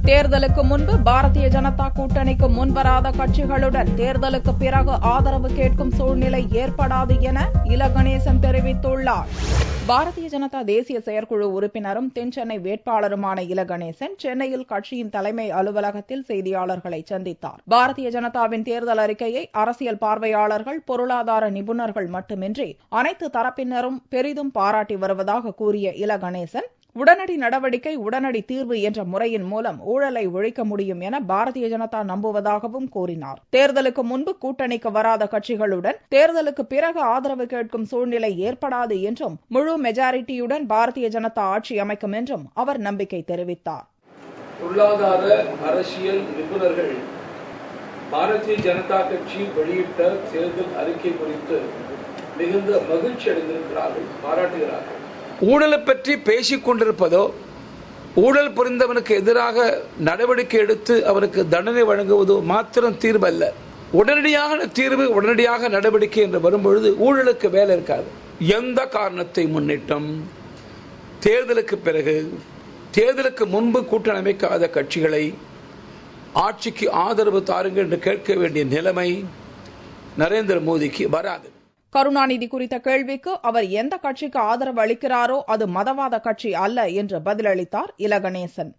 தேர்தலுக்கு முன்பு பாரதிய ஜனதா கூட்டணிக்கு முன்வராத கட்சிகளுடன் தேர்தலுக்கு பிறகு ஆதரவு கேட்கும் சூழ்நிலை ஏற்படாது என இல கணேசன் தெரிவித்துள்ளார். பாரதிய ஜனதா தேசிய செயற்குழு உறுப்பினரும் தென்சென்னை வேட்பாளருமான இல கணேசன் சென்னையில் கட்சியின் தலைமை அலுவலகத்தில் செய்தியாளர்களை சந்தித்தார். பாரதிய ஜனதாவின் தேர்தல் அறிக்கையை அரசியல் பார்வையாளர்கள், பொருளாதார நிபுணர்கள் மட்டுமின்றி அனைத்து தரப்பினரும் பெரிதும் பாராட்டி வருவதாக கூறிய இல கணேசன், உடனடி நடவடிக்கை உடனடி தீர்வு என்ற முறையின் மூலம் ஊழலை ஒழிக்க முடியும் என பாரதிய ஜனதா நம்புவதாகவும் கூறினார். தேர்தலுக்கு முன்பு கூட்டணிக்கு வராத கட்சிகளுடன் தேர்தலுக்கு பிறகு ஆதரவு கேட்கும் சூழ்நிலை ஏற்படாது என்றும் முழு மெஜாரிட்டியுடன் பாரதிய ஜனதா ஆட்சி அமைக்கும் என்றும் அவர் நம்பிக்கை தெரிவித்தார். பொருளாதார அரசியல் நிபுணர்கள் பாரதிய ஜனதா கட்சி வெளியிட்ட தேர்தல் அறிக்கை குறித்து மிகுந்த மகிழ்ச்சி அடைந்திருக்கிறார்கள், பாராட்டுகிறார்கள். ஊழலை பற்றி பேசிக் கொண்டிருப்பதோ, ஊழல் புரிந்தவனுக்கு எதிராக நடவடிக்கை எடுத்து அவருக்கு தண்டனை வழங்குவதோ மாத்திரம் தீர்வு அல்ல. உடனடியாக தீர்வு, உடனடியாக நடவடிக்கை என்று வரும்பொழுது ஊழலுக்கு வேலை இருக்காது. எந்த காரணத்தை முன்னிட்டும் தேர்தலுக்கு பிறகு, தேர்தலுக்கு முன்பு கூட்டணி அமைக்காத கட்சிகளை ஆட்சிக்கு ஆதரவு தாருங்கள் என்று கேட்க வேண்டிய நிலைமை நரேந்திர மோடிக்கு வராது. கருணாநிதி குறித்த கேள்விக்கு அவர் எந்த கட்சிக்கு ஆதரவு அளிக்கிறாரோ அது மதவாத கட்சி அல்ல என்று பதிலளித்தார் இல கணேசன்.